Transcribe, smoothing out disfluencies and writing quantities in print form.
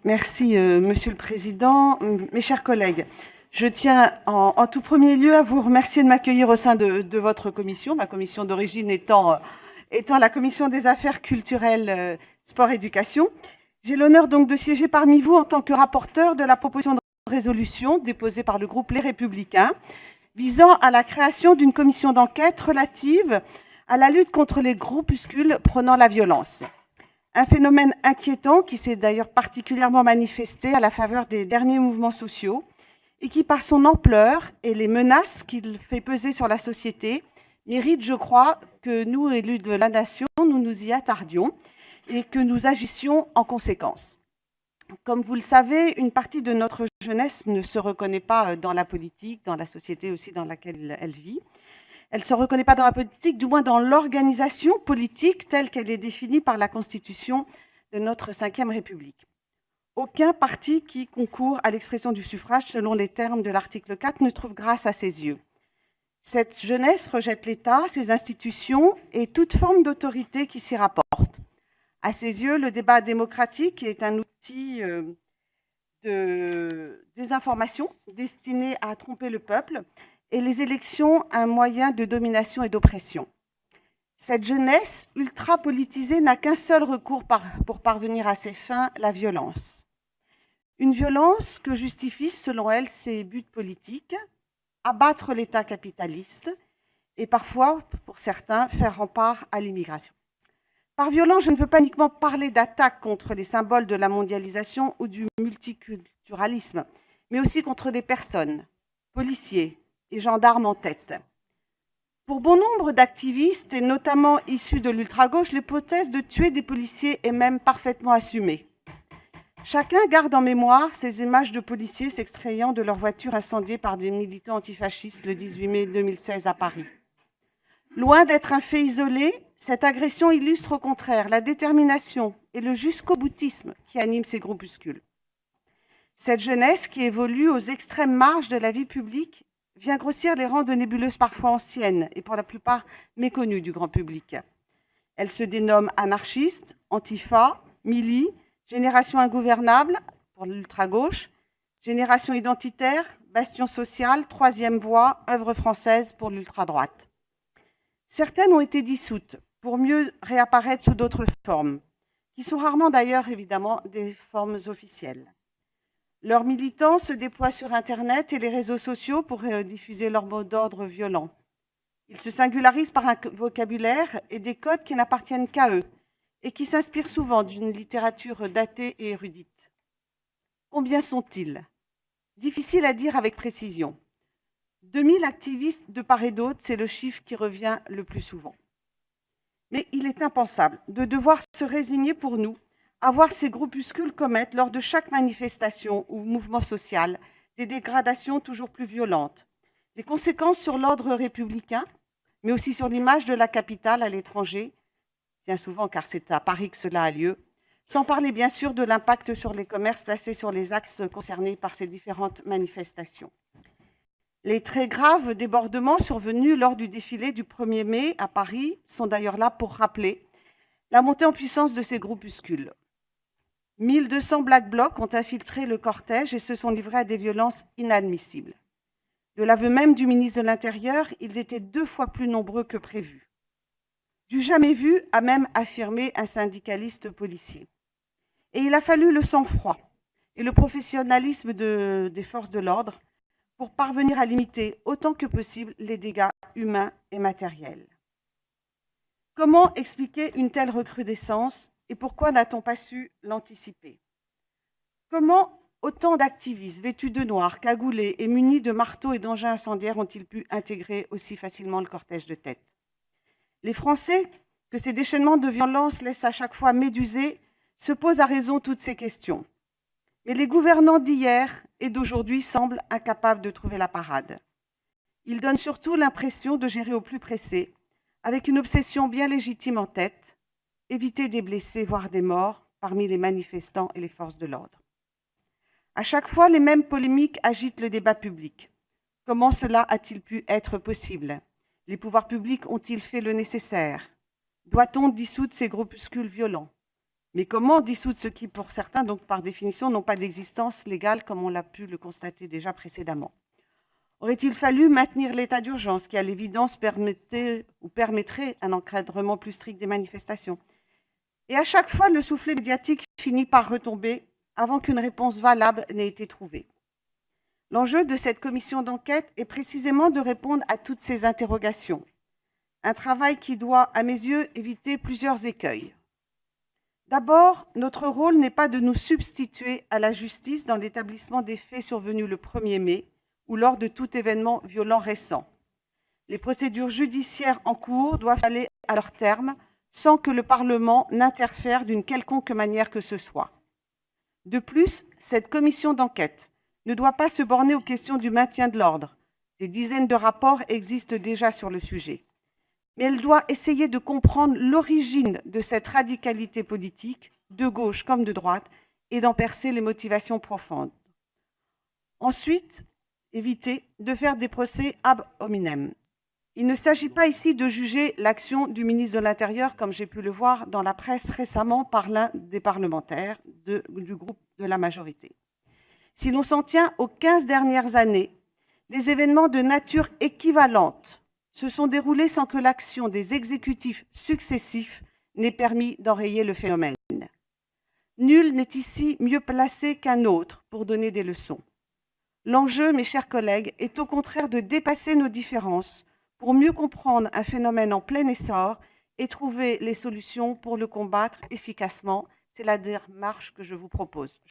Merci, Monsieur le Président. Mes chers collègues, je tiens en tout premier lieu à vous remercier de m'accueillir au sein de votre commission, ma commission d'origine étant la commission des affaires culturelles, sport, éducation. J'ai l'honneur donc de siéger parmi vous en tant que rapporteur de la proposition de résolution déposée par le groupe Les Républicains visant à la création d'une commission d'enquête relative à la lutte contre les groupuscules prônant la violence. Un phénomène inquiétant qui s'est d'ailleurs particulièrement manifesté à la faveur des derniers mouvements sociaux et qui, par son ampleur et les menaces qu'il fait peser sur la société, mérite, je crois, que nous, élus de la nation, nous nous y attardions et que nous agissions en conséquence. Comme vous le savez, une partie de notre jeunesse ne se reconnaît pas dans la politique, dans la société aussi dans laquelle elle vit. Elle ne se reconnaît pas dans la politique, du moins dans l'organisation politique telle qu'elle est définie par la Constitution de notre Ve République. Aucun parti qui concourt à l'expression du suffrage selon les termes de l'article 4 ne trouve grâce à ses yeux. Cette jeunesse rejette l'État, ses institutions et toute forme d'autorité qui s'y rapporte. À ses yeux, le débat démocratique est un outil de désinformation destiné à tromper le peuple et les élections un moyen de domination et d'oppression. Cette jeunesse ultra-politisée n'a qu'un seul recours pour parvenir à ses fins, la violence. Une violence que justifie, selon elle, ses buts politiques, abattre l'État capitaliste et parfois, pour certains, faire rempart à l'immigration. Par violence, je ne veux pas uniquement parler d'attaques contre les symboles de la mondialisation ou du multiculturalisme, mais aussi contre des personnes, policiers et gendarmes en tête. Pour bon nombre d'activistes, et notamment issus de l'ultra-gauche, l'hypothèse de tuer des policiers est même parfaitement assumée. Chacun garde en mémoire ces images de policiers s'extrayant de leur voiture incendiée par des militants antifascistes le 18 mai 2016 à Paris. Loin d'être un fait isolé, cette agression illustre au contraire la détermination et le jusqu'au-boutisme qui animent ces groupuscules. Cette jeunesse qui évolue aux extrêmes marges de la vie publique vient grossir les rangs de nébuleuses parfois anciennes et pour la plupart méconnues du grand public. Elle se dénomme anarchiste, antifa, mili, génération ingouvernable pour l'ultra-gauche, génération identitaire, bastion social, troisième voie, œuvre française pour l'ultra-droite. Certaines ont été dissoutes pour mieux réapparaître sous d'autres formes, qui sont rarement d'ailleurs évidemment des formes officielles. Leurs militants se déploient sur Internet et les réseaux sociaux pour diffuser leurs mots d'ordre violents. Ils se singularisent par un vocabulaire et des codes qui n'appartiennent qu'à eux et qui s'inspirent souvent d'une littérature datée et érudite. Combien sont-ils? Difficile à dire avec précision. 2000 activistes de part et d'autre, c'est le chiffre qui revient le plus souvent. Mais il est impensable de devoir se résigner pour nous à voir ces groupuscules commettre, lors de chaque manifestation ou mouvement social, des dégradations toujours plus violentes. Les conséquences sur l'ordre républicain, mais aussi sur l'image de la capitale à l'étranger, bien souvent car c'est à Paris que cela a lieu, sans parler bien sûr de l'impact sur les commerces placés sur les axes concernés par ces différentes manifestations. Les très graves débordements survenus lors du défilé du 1er mai à Paris sont d'ailleurs là pour rappeler la montée en puissance de ces groupuscules. 1200 Black Blocs ont infiltré le cortège et se sont livrés à des violences inadmissibles. De l'aveu même du ministre de l'Intérieur, ils étaient 2 fois plus nombreux que prévu. Du jamais vu a même affirmé un syndicaliste policier. Et il a fallu le sang-froid et le professionnalisme des forces de l'ordre pour parvenir à limiter autant que possible les dégâts humains et matériels. Comment expliquer une telle recrudescence et pourquoi n'a-t-on pas su l'anticiper? Comment autant d'activistes vêtus de noir, cagoulés et munis de marteaux et d'engins incendiaires ont-ils pu intégrer aussi facilement le cortège de tête? Les Français, que ces déchaînements de violence laissent à chaque fois médusés, se posent à raison toutes ces questions. Mais les gouvernants d'hier et d'aujourd'hui semblent incapables de trouver la parade. Ils donnent surtout l'impression de gérer au plus pressé, avec une obsession bien légitime en tête, éviter des blessés, voire des morts, parmi les manifestants et les forces de l'ordre. À chaque fois, les mêmes polémiques agitent le débat public. Comment cela a-t-il pu être possible? Les pouvoirs publics ont-ils fait le nécessaire? Doit-on dissoudre ces groupuscules violents? Mais comment dissoudre ceux qui, pour certains, donc par définition, n'ont pas d'existence légale, comme on l'a pu le constater déjà précédemment? Aurait-il fallu maintenir l'état d'urgence, qui à l'évidence permettrait un encadrement plus strict des manifestations? Et à chaque fois, le soufflet médiatique finit par retomber avant qu'une réponse valable n'ait été trouvée. L'enjeu de cette commission d'enquête est précisément de répondre à toutes ces interrogations. Un travail qui doit, à mes yeux, éviter plusieurs écueils. D'abord, notre rôle n'est pas de nous substituer à la justice dans l'établissement des faits survenus le 1er mai ou lors de tout événement violent récent. Les procédures judiciaires en cours doivent aller à leur terme sans que le Parlement n'interfère d'une quelconque manière que ce soit. De plus, cette commission d'enquête ne doit pas se borner aux questions du maintien de l'ordre. Des dizaines de rapports existent déjà sur le sujet. Mais elle doit essayer de comprendre l'origine de cette radicalité politique, de gauche comme de droite, et d'en percer les motivations profondes. Ensuite, éviter de faire des procès ad hominem. Il ne s'agit pas ici de juger l'action du ministre de l'Intérieur, comme j'ai pu le voir dans la presse récemment par l'un des parlementaires du groupe de la majorité. Si l'on s'en tient aux 15 dernières années, des événements de nature équivalente se sont déroulés sans que l'action des exécutifs successifs n'ait permis d'enrayer le phénomène. Nul n'est ici mieux placé qu'un autre pour donner des leçons. L'enjeu, mes chers collègues, est au contraire de dépasser nos différences pour mieux comprendre un phénomène en plein essor et trouver les solutions pour le combattre efficacement. C'est la démarche que je vous propose.